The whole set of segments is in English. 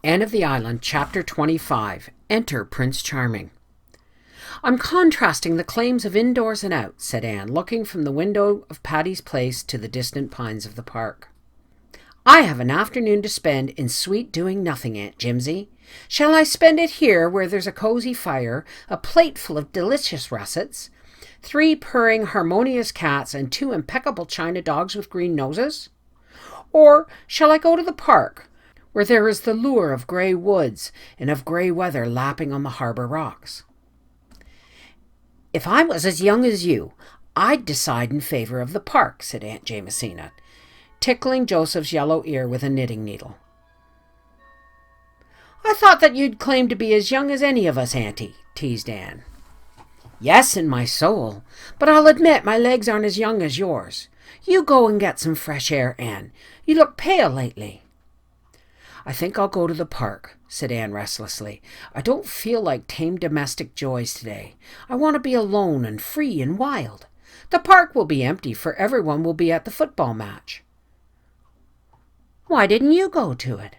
Anne of the Island, Chapter 25. Enter Prince Charming. "I'm contrasting the claims of indoors and out," said Anne, looking from the window of Patty's Place to the distant pines of the park. "I have an afternoon to spend in sweet doing nothing, Aunt Jimsy. Shall I spend it here where there's a cozy fire, a plate full of delicious russets, 3 purring harmonious cats, and 2 impeccable china dogs with green noses? Or shall I go to the park, where there is the lure of grey woods and of grey weather lapping on the harbour rocks?" "If I was as young as you, I'd decide in favour of the park," said Aunt Jamesina, tickling Joseph's yellow ear with a knitting needle. "I thought that you'd claim to be as young as any of us, Auntie," teased Anne. "Yes, in my soul, but I'll admit my legs aren't as young as yours. You go and get some fresh air, Anne. You look pale lately." "I think I'll go to the park," said Anne restlessly. "I don't feel like tame domestic joys today. I want to be alone and free and wild. The park will be empty, for everyone will be at the football match." "Why didn't you go to it?"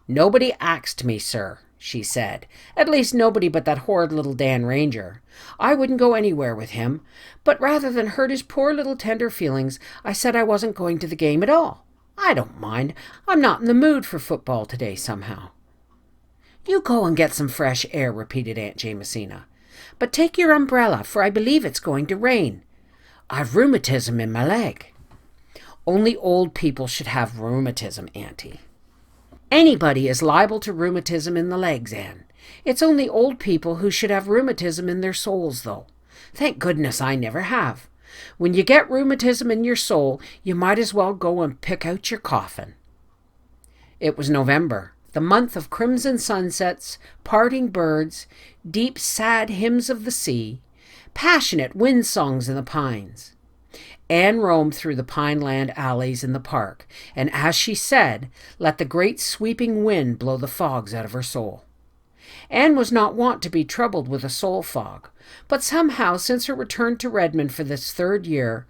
"Nobody axed me, sir," she said. "At least nobody but that horrid little Dan Ranger. I wouldn't go anywhere with him, but rather than hurt his poor little tender feelings, I said I wasn't going to the game at all. I don't mind. I'm not in the mood for football today somehow." "You go and get some fresh air," repeated Aunt Jamesina. "But take your umbrella, for I believe it's going to rain. I've rheumatism in my leg." "Only old people should have rheumatism, Auntie." "Anybody is liable to rheumatism in the legs, Anne. It's only old people who should have rheumatism in their souls, though. Thank goodness I never have. When you get rheumatism in your soul, you might as well go and pick out your coffin." It was November, the month of crimson sunsets, parting birds, deep sad hymns of the sea, passionate wind songs in the pines. Anne roamed through the pineland alleys in the park, and as she said, let the great sweeping wind blow the fogs out of her soul. Anne was not wont to be troubled with a soul fog, but somehow since her return to Redmond for this 3rd year,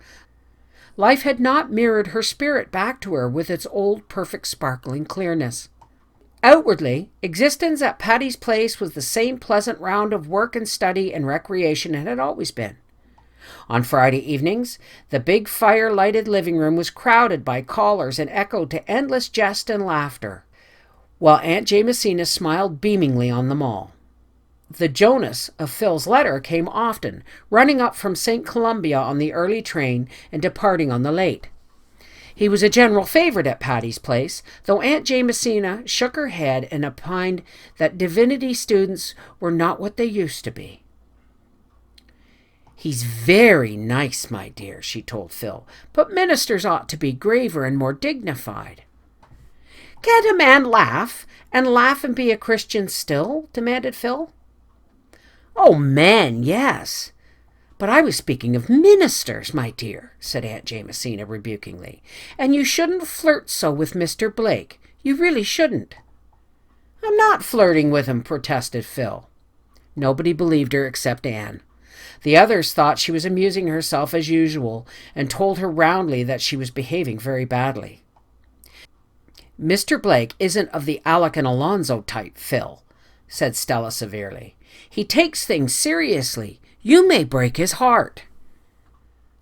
life had not mirrored her spirit back to her with its old perfect sparkling clearness. Outwardly, existence at Patty's Place was the same pleasant round of work and study and recreation it had always been. On Friday evenings, the big fire-lighted living room was crowded by callers and echoed to endless jest and laughter, while Aunt Jamesina smiled beamingly on them all. The Jonas of Phil's letter came often, running up from St. Columbia on the early train and departing on the late. He was a general favorite at Patty's Place, though Aunt Jamesina shook her head and opined that divinity students were not what they used to be. "He's very nice, my dear," she told Phil, "but ministers ought to be graver and more dignified." "Can't a man laugh and be a Christian still?" demanded Phil. "Oh, men, yes. But I was speaking of ministers, my dear," said Aunt Jamesina rebukingly. "And you shouldn't flirt so with Mr. Blake. You really shouldn't." "I'm not flirting with him," protested Phil. Nobody believed her except Anne. The others thought she was amusing herself as usual and told her roundly that she was behaving very badly. "Mr. Blake isn't of the Alec and Alonzo type, Phil," said Stella severely. "He takes things seriously. You may break his heart."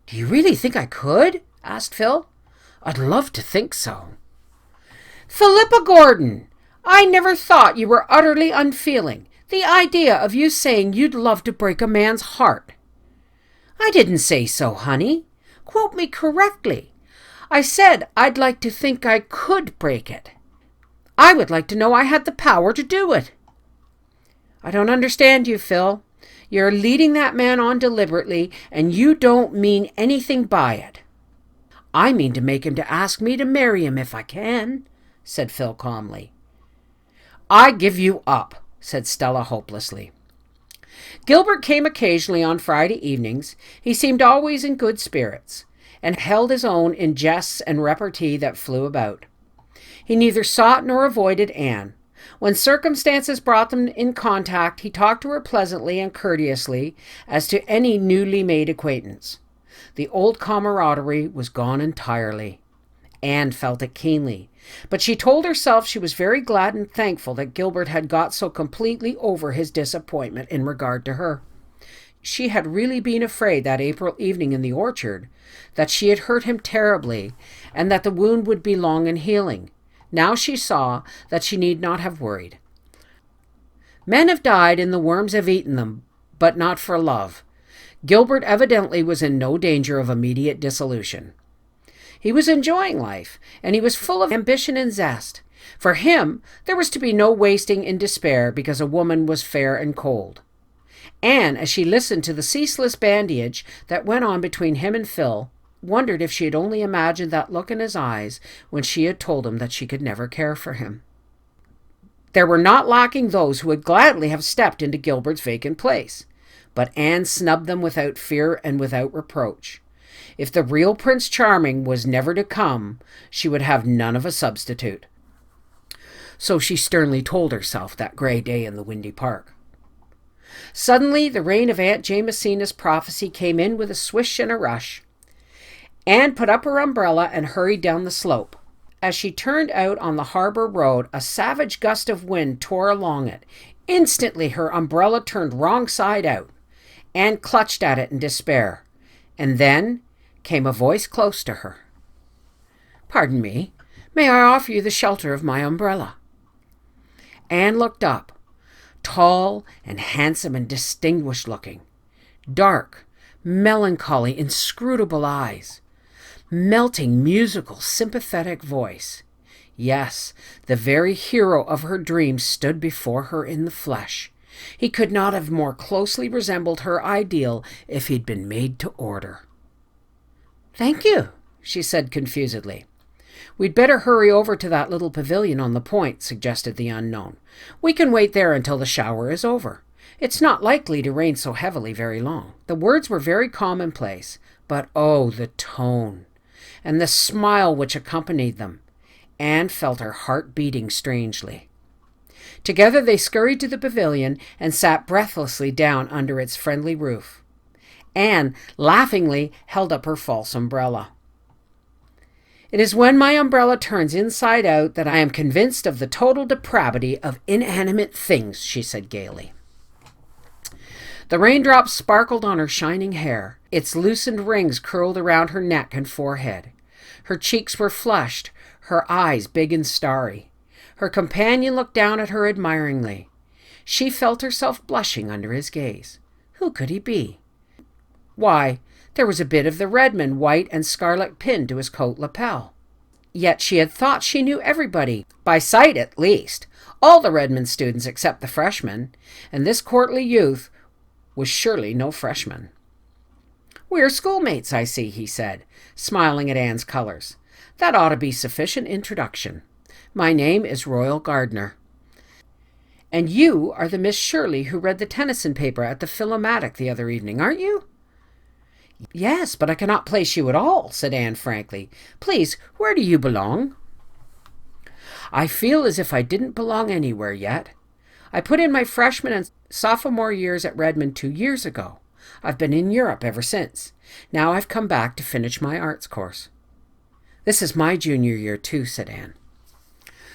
"Do you really think I could?" asked Phil. "I'd love to think so." "Philippa Gordon! I never thought you were utterly unfeeling. The idea of you saying you'd love to break a man's heart." "I didn't say so, honey. Quote me correctly. I said I'd like to think I could break it. I would like to know I had the power to do it." "I don't understand you, Phil. You're leading that man on deliberately, and you don't mean anything by it." "I mean to make him to ask me to marry him if I can," said Phil calmly. "I give you up," said Stella hopelessly. Gilbert came occasionally on Friday evenings. He seemed always in good spirits, and held his own in jests and repartee that flew about. He neither sought nor avoided Anne. When circumstances brought them in contact, he talked to her pleasantly and courteously as to any newly made acquaintance. The old camaraderie was gone entirely. Anne felt it keenly, but she told herself she was very glad and thankful that Gilbert had got so completely over his disappointment in regard to her. She had really been afraid that April evening in the orchard that she had hurt him terribly and that the wound would be long in healing. Now she saw that she need not have worried. Men have died and the worms have eaten them, but not for love. Gilbert evidently was in no danger of immediate dissolution. He was enjoying life, and he was full of ambition and zest. For him, there was to be no wasting in despair because a woman was fair and cold. Anne, as she listened to the ceaseless badinage that went on between him and Phil, wondered if she had only imagined that look in his eyes when she had told him that she could never care for him. There were not lacking those who would gladly have stepped into Gilbert's vacant place, but Anne snubbed them without fear and without reproach. If the real Prince Charming was never to come, she would have none of a substitute. So she sternly told herself that gray day in the windy park. Suddenly, the rain of Aunt Jamesina's prophecy came in with a swish and a rush. Anne put up her umbrella and hurried down the slope. As she turned out on the harbor road, a savage gust of wind tore along it. Instantly, her umbrella turned wrong side out. Anne clutched at it in despair. And then came a voice close to her. "Pardon me, may I offer you the shelter of my umbrella?" Anne looked up, tall and handsome and distinguished looking. Dark, melancholy, inscrutable eyes. Melting, musical, sympathetic voice. Yes, the very hero of her dreams stood before her in the flesh. He could not have more closely resembled her ideal if he'd been made to order. "Thank you," she said confusedly. "We'd better hurry over to that little pavilion on the point," suggested the unknown. "We can wait there until the shower is over. It's not likely to rain so heavily very long." The words were very commonplace, but oh, the tone, and the smile which accompanied them. Anne felt her heart beating strangely. Together they scurried to the pavilion and sat breathlessly down under its friendly roof. Anne laughingly held up her false umbrella. "It is when my umbrella turns inside out that I am convinced of the total depravity of inanimate things," she said gaily. The raindrops sparkled on her shining hair. Its loosened rings curled around her neck and forehead. Her cheeks were flushed, her eyes big and starry. Her companion looked down at her admiringly. She felt herself blushing under his gaze. Who could he be? Why, there was a bit of the Redmond white and scarlet pinned to his coat lapel. Yet she had thought she knew everybody, by sight at least, all the Redmond students except the freshmen, and this courtly youth was surely no freshman. "We're schoolmates, I see," he said, smiling at Anne's colors. "That ought to be sufficient introduction. My name is Royal Gardner. And you are the Miss Shirley who read the Tennyson paper at the Philomatic the other evening, aren't you?" "Yes, but I cannot place you at all," said Anne frankly. "Please, where do you belong?" "I feel as if I didn't belong anywhere yet. I put in my freshman and sophomore years at Redmond 2 years ago. I've been in Europe ever since. Now I've come back to finish my arts course." "This is my junior year too," said Anne.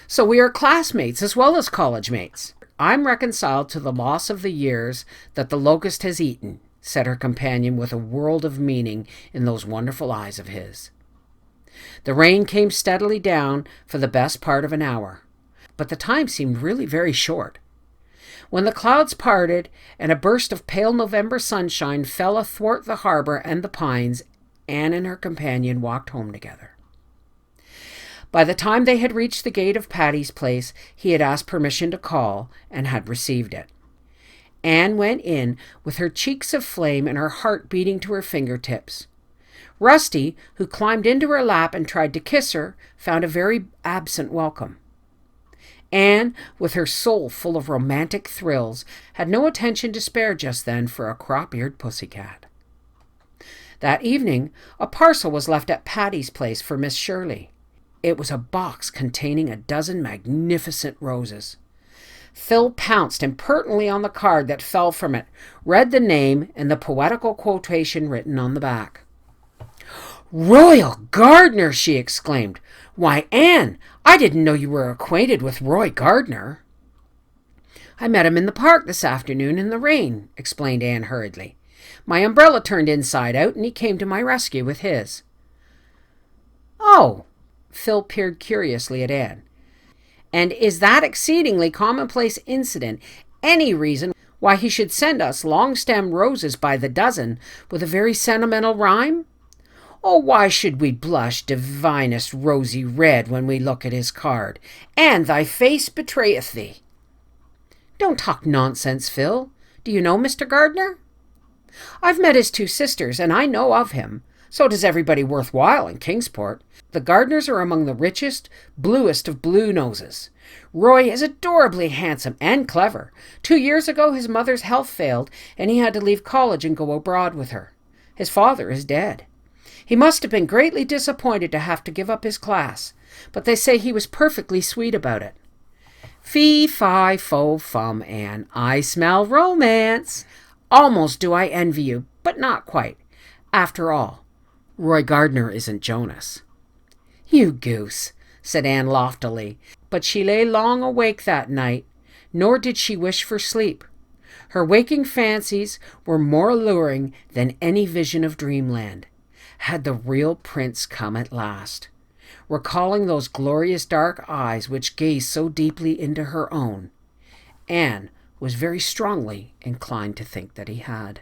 "So we are classmates as well as college mates. I'm reconciled to the loss of the years that the locust has eaten," said her companion with a world of meaning in those wonderful eyes of his. The rain came steadily down for the best part of an hour, but the time seemed really very short. When the clouds parted and a burst of pale November sunshine fell athwart the harbor and the pines, Anne and her companion walked home together. By the time they had reached the gate of Patty's place, he had asked permission to call and had received it. Anne went in with her cheeks aflame and her heart beating to her fingertips. Rusty, who climbed into her lap and tried to kiss her, found a very absent welcome. Anne, with her soul full of romantic thrills, had no attention to spare just then for a crop-eared pussycat. That evening, a parcel was left at Patty's place for Miss Shirley. It was a box containing a dozen magnificent roses. Phil pounced impertinently on the card that fell from it, read the name and the poetical quotation written on the back. "Royal Gardner!" she exclaimed. "Why, Anne, I didn't know you were acquainted with Roy Gardner." "I met him in the park this afternoon in the rain," explained Anne hurriedly. "My umbrella turned inside out and he came to my rescue with his." "Oh," Phil peered curiously at Anne. "And is that exceedingly commonplace incident any reason why he should send us long-stemmed roses by the dozen with a very sentimental rhyme? Oh, why should we blush divinest rosy red when we look at his card? And thy face betrayeth thee." "Don't talk nonsense, Phil. Do you know Mr. Gardner?" "I've met his two sisters, and I know of him. So does everybody worthwhile in Kingsport. The Gardners are among the richest, bluest of blue noses. Roy is adorably handsome and clever. 2 years ago his mother's health failed, and he had to leave college and go abroad with her. His father is dead. He must have been greatly disappointed to have to give up his class, but they say he was perfectly sweet about it." "Fee, fi, fo, fum, Anne. I smell romance. Almost do I envy you, but not quite. After all, Roy Gardner isn't Jonas." "You goose," said Anne loftily, but she lay long awake that night, nor did she wish for sleep. Her waking fancies were more alluring than any vision of dreamland. Had the real prince come at last? Recalling those glorious dark eyes which gazed so deeply into her own, Anne was very strongly inclined to think that he had.